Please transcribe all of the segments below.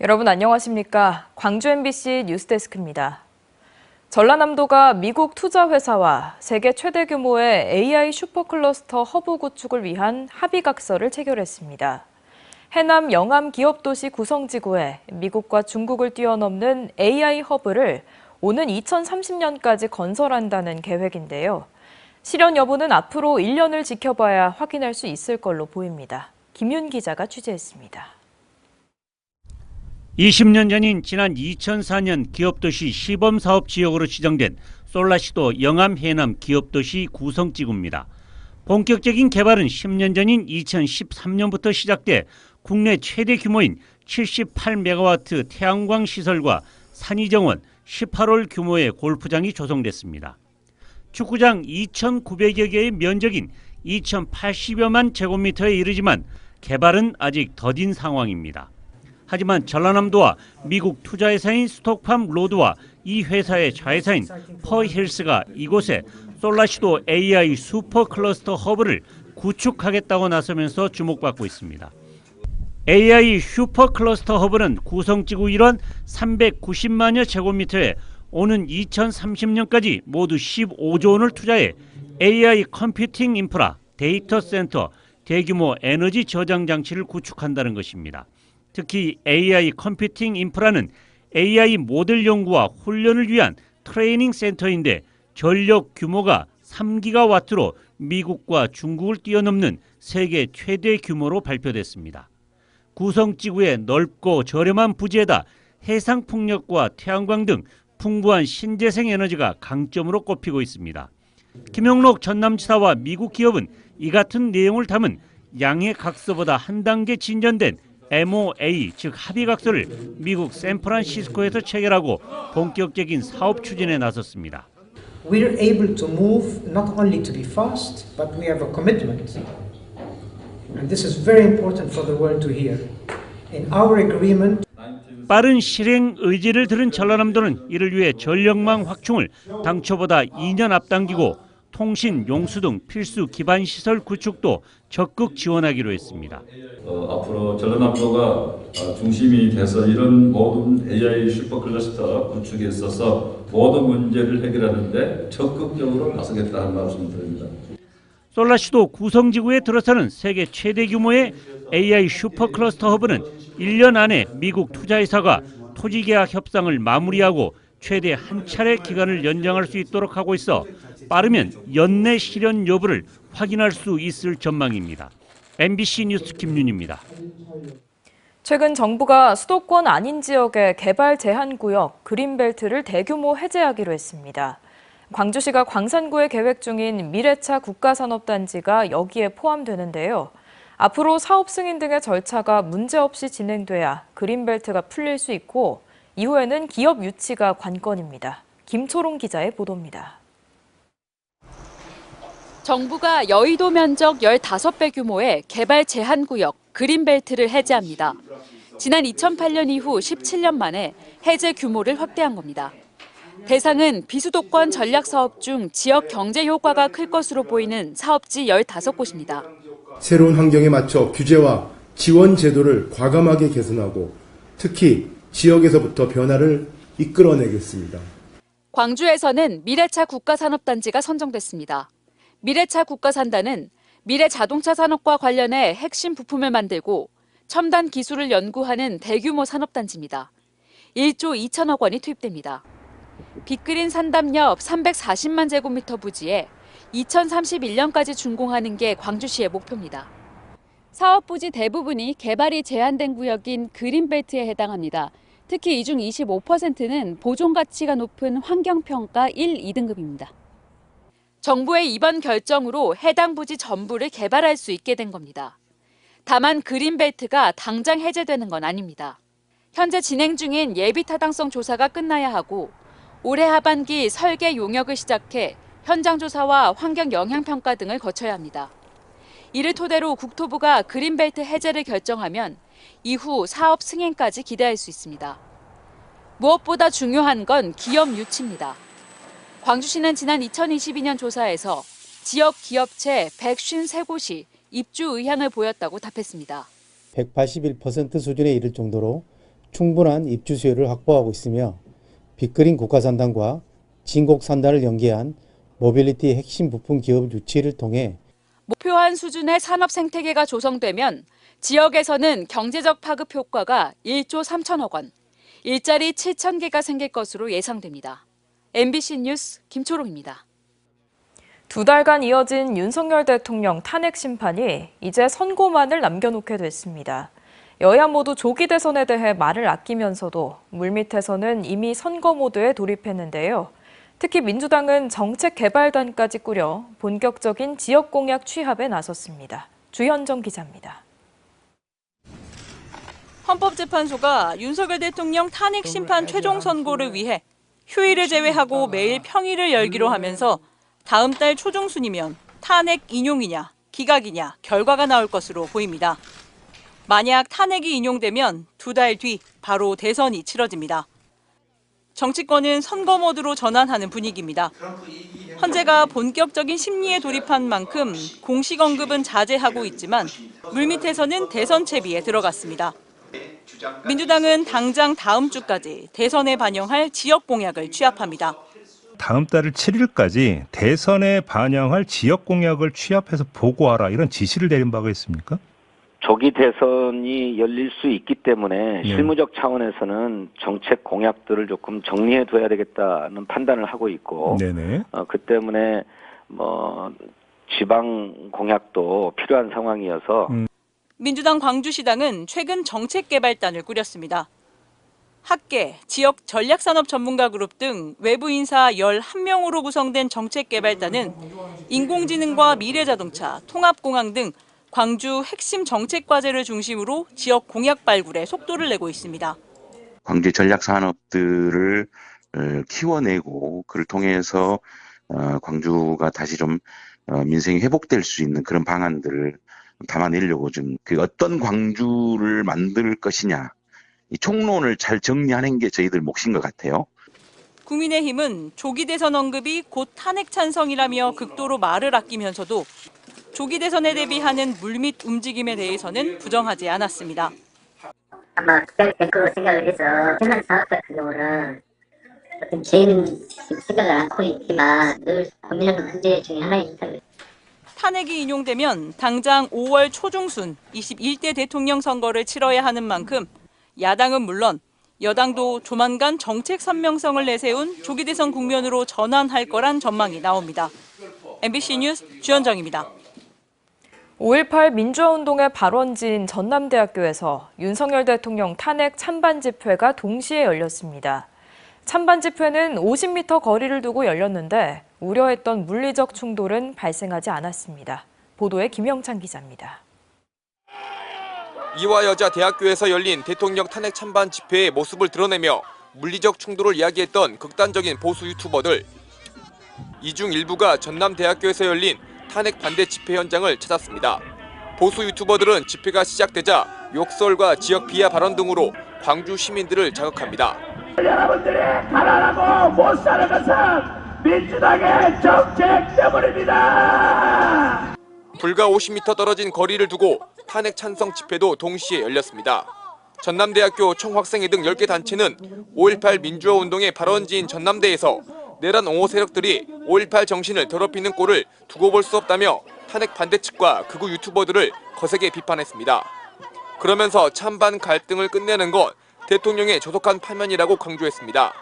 여러분 안녕하십니까? 광주 MBC 뉴스데스크입니다. 전라남도가 미국 투자회사와 세계 최대 규모의 AI 슈퍼클러스터 허브 구축을 위한 합의각서를 체결했습니다. 해남 영암 기업도시 구성지구에 미국과 중국을 뛰어넘는 AI 허브를 오는 2030년까지 건설한다는 계획인데요. 실현 여부는 앞으로 1년을 지켜봐야 확인할 수 있을 걸로 보입니다. 김윤 기자가 취재했습니다. 20년 전인 지난 2004년 기업도시 시범사업 지역으로 지정된 솔라시도 영암 해남 기업도시 구성지구입니다. 본격적인 개발은 10년 전인 2013년부터 시작돼 국내 최대 규모인 78메가와트 태양광 시설과 산이정원 18홀 규모의 골프장이 조성됐습니다. 축구장 2,900여 개의 면적인 2,080여만 제곱미터에 이르지만 개발은 아직 더딘 상황입니다. 하지만 전라남도와 미국 투자회사인 스톡팜 로드와 이 회사의 자회사인 퍼힐스가 이곳에 솔라시도 AI 슈퍼클러스터 허브를 구축하겠다고 나서면서 주목받고 있습니다. AI 슈퍼클러스터 허브는 구성지구 일원 390만여 제곱미터에 오는 2030년까지 모두 15조 원을 투자해 AI 컴퓨팅 인프라, 데이터 센터, 대규모 에너지 저장 장치를 구축한다는 것입니다. 특히 AI 컴퓨팅 인프라는 AI 모델 연구와 훈련을 위한 트레이닝 센터인데 전력 규모가 3기가와트로 미국과 중국을 뛰어넘는 세계 최대 규모로 발표됐습니다. 구성지구의 넓고 저렴한 부지에다 해상풍력과 태양광 등 풍부한 신재생 에너지가 강점으로 꼽히고 있습니다. 김용록 전남지사와 미국 기업은 이 같은 내용을 담은 양해 각서보다 한 단계 진전된 MOA 즉 합의각서를 미국 샌프란시스코에서 체결하고 본격적인 사업 추진에 나섰습니다. We're able to move not only to be fast, but we have a commitment. And this is very important for the world to hear. In our agreement, 빠른 실행 의지를 들은 전라남도는 이를 위해 전력망 확충을 당초보다 2년 앞당기고 통신, 용수 등 필수 기반 시설 구축도 적극 지원하기로 했습니다. 앞으로 전라남도가 중심이 돼서 이런 모든 AI 슈퍼클러스터 구축에 있어서 모든 문제를 해결하는데 적극적으로 나서겠다는 말씀을 드립니다. 솔라시도 구성지구에 들어서는 세계 최대 규모의 AI 슈퍼클러스터 허브는 1년 안에 미국 투자회사가 토지계약 협상을 마무리하고 최대 한 차례 기간을 연장할 수 있도록 하고 있어 빠르면 연내 실현 여부를 확인할 수 있을 전망입니다. MBC 뉴스 김윤입니다. 최근 정부가 수도권 아닌 지역의 개발 제한 구역 그린벨트를 대규모 해제하기로 했습니다. 광주시가 광산구에 계획 중인 미래차 국가산업단지가 여기에 포함되는데요. 앞으로 사업 승인 등의 절차가 문제없이 진행돼야 그린벨트가 풀릴 수 있고 이후에는 기업 유치가 관건입니다. 김초롱 기자의 보도입니다. 정부가 여의도 면적 15배 규모의 개발 제한 구역 그린벨트를 해제합니다. 지난 2008년 이후 17년 만에 해제 규모를 확대한 겁니다. 대상은 비수도권 전략 사업 중 지역 경제 효과가 클 것으로 보이는 사업지 15곳입니다. 새로운 환경에 맞춰 규제와 지원 제도를 과감하게 개선하고 특히 지역에서부터 변화를 이끌어내겠습니다. 광주에서는 미래차 국가산업단지가 선정됐습니다. 미래차 국가산단은 미래 자동차 산업과 관련해 핵심 부품을 만들고 첨단 기술을 연구하는 대규모 산업단지입니다. 1조 2천억 원이 투입됩니다. 빅그린 산담 옆 340만 제곱미터 부지에 2031년까지 준공하는 게 광주시의 목표입니다. 사업 부지 대부분이 개발이 제한된 구역인 그린벨트에 해당합니다. 특히 이 중 25%는 보존 가치가 높은 환경평가 1, 2등급입니다. 정부의 이번 결정으로 해당 부지 전부를 개발할 수 있게 된 겁니다. 다만 그린벨트가 당장 해제되는 건 아닙니다. 현재 진행 중인 예비 타당성 조사가 끝나야 하고 올해 하반기 설계 용역을 시작해 현장 조사와 환경 영향 평가 등을 거쳐야 합니다. 이를 토대로 국토부가 그린벨트 해제를 결정하면 이후 사업 승인까지 기대할 수 있습니다. 무엇보다 중요한 건 기업 유치입니다. 광주시는 지난 2022년 조사에서 지역 기업체 153곳이 입주 의향을 보였다고 답했습니다. 181% 수준에 이를 정도로 충분한 입주 수요를 확보하고 있으며 빅그린 국가산단과 진곡산단을 연계한 모빌리티 핵심 부품 기업 유치를 통해 목표한 수준의 산업 생태계가 조성되면 지역에서는 경제적 파급 효과가 1조 3천억 원, 일자리 7천 개가 생길 것으로 예상됩니다. MBC 뉴스 김초롱입니다. 2달간 이어진 윤석열 대통령 탄핵 심판이 이제 선고만을 남겨놓게 됐습니다. 여야 모두 조기 대선에 대해 말을 아끼면서도 물밑에서는 이미 선거 모드에 돌입했는데요. 특히 민주당은 정책개발단까지 꾸려 본격적인 지역 공약 취합에 나섰습니다. 주현정 기자입니다. 헌법재판소가 윤석열 대통령 탄핵 심판 최종 선고를 위해 휴일을 제외하고 매일 평일을 열기로 하면서 다음 달 초중순이면 탄핵 인용이냐 기각이냐 결과가 나올 것으로 보입니다. 만약 탄핵이 인용되면 2달 뒤 바로 대선이 치러집니다. 정치권은 선거 모드로 전환하는 분위기입니다. 헌재가 본격적인 심리에 돌입한 만큼 공식 언급은 자제하고 있지만 물밑에서는 대선 채비에 들어갔습니다. 민주당은 당장 다음 주까지 대선에 반영할 지역 공약을 취합합니다. 다음 달 7일까지 대선에 반영할 지역 공약을 취합해서 보고하라 이런 지시를 내린 바가 있습니까? 조기 대선이 열릴 수 있기 때문에 실무적 차원에서는 정책 공약들을 조금 정리해둬야 되겠다는 판단을 하고 있고, 그 때문에 지방 공약도 필요한 상황이어서 민주당 광주시당은 최근 정책개발단을 꾸렸습니다. 학계, 지역 전략산업 전문가 그룹 등 외부 인사 11명으로 구성된 정책개발단은 인공지능과 미래자동차, 통합공항 등 광주 핵심 정책 과제를 중심으로 지역 공약 발굴에 속도를 내고 있습니다. 광주의 전략 산업들을 키워내고 그를 통해서 광주가 다시 좀 민생이 회복될 수 있는 그런 방안들을 담아내려고 좀 그 어떤 광주를 만들 것이냐 이 총론을 잘 정리하는 게 저희들 몫인 것 같아요. 국민의힘은 조기 대선 언급이 곧 탄핵 찬성이라며 극도로 말을 아끼면서도 조기 대선에 대비하는 물밑 움직임에 대해서는 부정하지 않았습니다. 아마 특별히 될 거로 생각을 해서 현안 사업 같은 경우는 어떤 개인 생각을 않고 있지만 늘 고민하는 문제 중에 하나입니다. 탄핵이 인용되면 당장 5월 초중순 21대 대통령 선거를 치러야 하는 만큼 야당은 물론 여당도 조만간 정책 선명성을 내세운 조기 대선 국면으로 전환할 거란 전망이 나옵니다. MBC 뉴스 주현정입니다. 5.18 민주화운동의 발원지인 전남대학교에서 윤석열 대통령 탄핵 찬반 집회가 동시에 열렸습니다. 찬반 집회는 50m 거리를 두고 열렸는데 우려했던 물리적 충돌은 발생하지 않았습니다. 보도에 김영찬 기자입니다. 이화여자대학교에서 열린 대통령 탄핵 찬반 집회의 모습을 드러내며 물리적 충돌을 이야기했던 극단적인 보수 유튜버들. 이 중 일부가 전남대학교에서 열린 탄핵 반대 집회 현장을 찾았습니다. 보수 유튜버들은 집회가 시작되자 욕설과 지역 비하 발언 등으로 광주 시민들을 자극합니다. 여러분들이 가난하고 못 사는 것은 민주당의 정책 때문입니다. 불과 50m 떨어진 거리를 두고 탄핵 찬성 집회도 동시에 열렸습니다. 전남대학교 총학생회 등 10개 단체는 5.18 민주화운동의 발원지인 전남대에서 내란 옹호 세력들이 5.18 정신을 더럽히는 꼴을 두고 볼 수 없다며 탄핵 반대 측과 극우 유튜버들을 거세게 비판했습니다. 그러면서 찬반 갈등을 끝내는 건 대통령의 조속한 파면이라고 강조했습니다.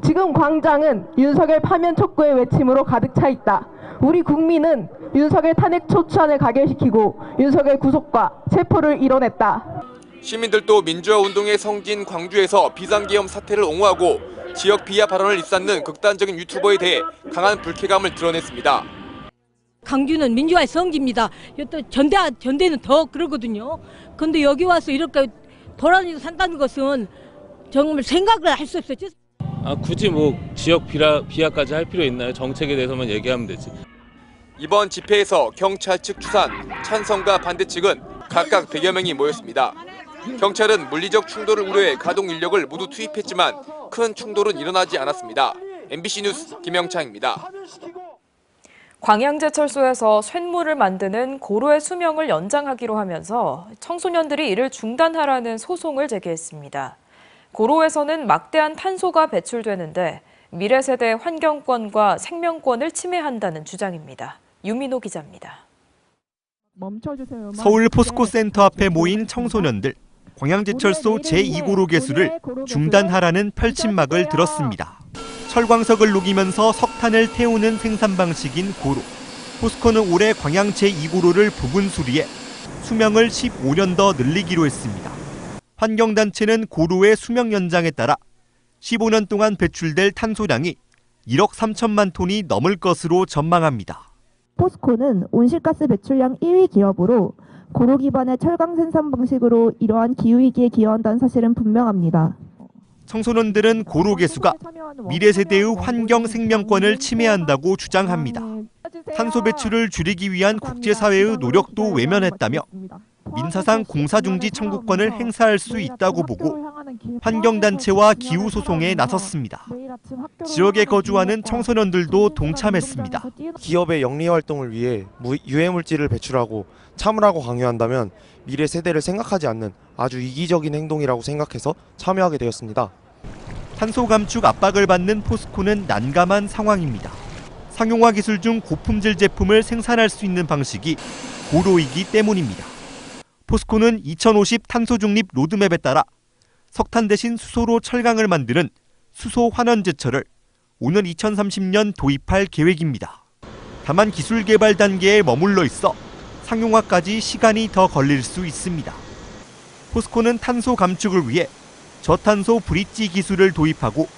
지금 광장은 윤석열 파면 촉구의 외침으로 가득 차 있다. 우리 국민은 윤석열 탄핵 초추안을 가결시키고 윤석열 구속과 체포를 이뤄냈다. 시민들도 민주화운동의 성지인 광주에서 비상계엄 사태를 옹호하고 지역 비하 발언을 일삼는 극단적인 유튜버에 대해 강한 불쾌감을 드러냈습니다. 광주는 민주화의 성지입니다. 또 전대는 더 그러거든요. 그런데 여기 와서 이렇게 돌아다니고 산다는 것은 정말 생각을 할 수 없어요. 굳이 지역 비하까지 할 필요 있나요? 정책에 대해서만 얘기하면 되지. 이번 집회에서 경찰 측 추산, 찬성과 반대 측은 각각 100여 명이 모였습니다. 경찰은 물리적 충돌을 우려해 가동 인력을 모두 투입했지만 큰 충돌은 일어나지 않았습니다. MBC 뉴스 김영창입니다. 광양제철소에서 쇳물을 만드는 고로의 수명을 연장하기로 하면서 청소년들이 이를 중단하라는 소송을 제기했습니다. 고로에서는 막대한 탄소가 배출되는데 미래 세대의 환경권과 생명권을 침해한다는 주장입니다. 유민호 기자입니다. 서울 포스코 센터 앞에 모인 청소년들. 광양제철소 제2고로 개수를 중단하라는 펼침막을 들었습니다. 철광석을 녹이면서 석탄을 태우는 생산 방식인 고로. 포스코는 올해 광양 제2고로를 부분 수리해 수명을 15년 더 늘리기로 했습니다. 환경단체는 고로의 수명 연장에 따라 15년 동안 배출될 탄소량이 1억 3천만 톤이 넘을 것으로 전망합니다. 포스코는 온실가스 배출량 1위 기업으로 고로 기반의 철강 생산 방식으로 이러한 기후위기에 기여한다는 사실은 분명합니다. 청소년들은 고로 개수가 미래 세대의 환경 생명권을 침해한다고 주장합니다. 탄소 배출을 줄이기 위한 국제사회의 노력도 외면했다며 민사상 공사중지 청구권을 행사할 수 있다고 보고 환경단체와 기후소송에 나섰습니다. 지역에 거주하는 청소년들도 동참했습니다. 기업의 영리 활동을 위해 유해물질을 배출하고 참으라고 강요한다면 미래 세대를 생각하지 않는 아주 이기적인 행동이라고 생각해서 참여하게 되었습니다. 탄소 감축 압박을 받는 포스코는 난감한 상황입니다. 상용화 기술 중 고품질 제품을 생산할 수 있는 방식이 고로이기 때문입니다. 포스코는 2050 탄소 중립 로드맵에 따라 석탄 대신 수소로 철강을 만드는 수소 환원 제철을 오는 2030년 도입할 계획입니다. 다만 기술 개발 단계에 머물러 있어 상용화까지 시간이 더 걸릴 수 있습니다. 포스코는 탄소 감축을 위해 저탄소 브릿지 기술을 도입하고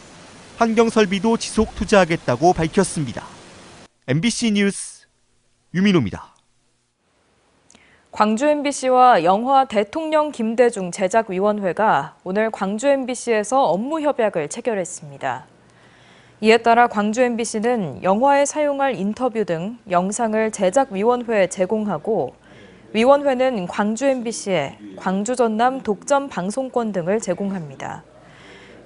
환경 설비도 지속 투자하겠다고 밝혔습니다. MBC 뉴스 유민호입니다. 광주 MBC와 영화 대통령 김대중 제작위원회가 오늘 광주 MBC에서 업무 협약을 체결했습니다. 이에 따라 광주 MBC는 영화에 사용할 인터뷰 등 영상을 제작위원회에 제공하고 위원회는 광주 MBC에 광주 전남 독점 방송권 등을 제공합니다.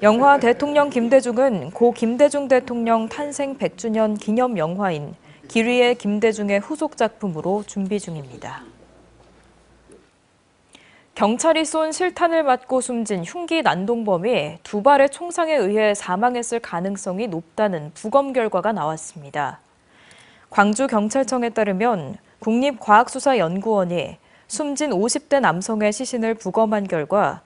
영화 대통령 김대중은 고 김대중 대통령 탄생 100주년 기념 영화인 기리의 김대중의 후속 작품으로 준비 중입니다. 경찰이 쏜 실탄을 맞고 숨진 흉기 난동범이 2발의 총상에 의해 사망했을 가능성이 높다는 부검 결과가 나왔습니다. 광주경찰청에 따르면 국립과학수사연구원이 숨진 50대 남성의 시신을 부검한 결과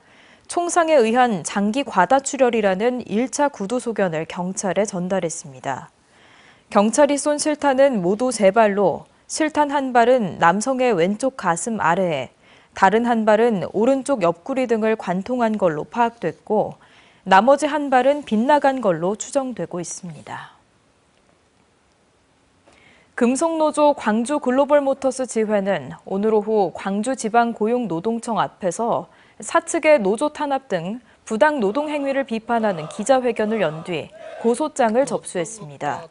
총상에 의한 장기 과다출혈이라는 1차 구두 소견을 경찰에 전달했습니다. 경찰이 쏜 실탄은 모두 3발로 실탄 한 발은 남성의 왼쪽 가슴 아래에 다른 한 발은 오른쪽 옆구리 등을 관통한 걸로 파악됐고 나머지 한 발은 빗나간 걸로 추정되고 있습니다. 금속노조 광주글로벌모터스 지회는 오늘 오후 광주지방고용노동청 앞에서 사측의 노조 탄압 등 부당 노동 행위를 비판하는 기자회견을 연 뒤 고소장을 접수했습니다.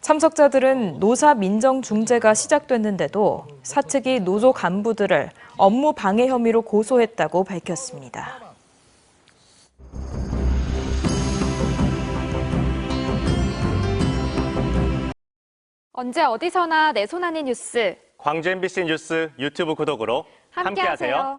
참석자들은 노사 민정 중재가 시작됐는데도 사측이 노조 간부들을 업무 방해 혐의로 고소했다고 밝혔습니다. 언제 어디서나 내 손 안의 뉴스. 광주 MBC 뉴스 유튜브 구독으로 함께하세요.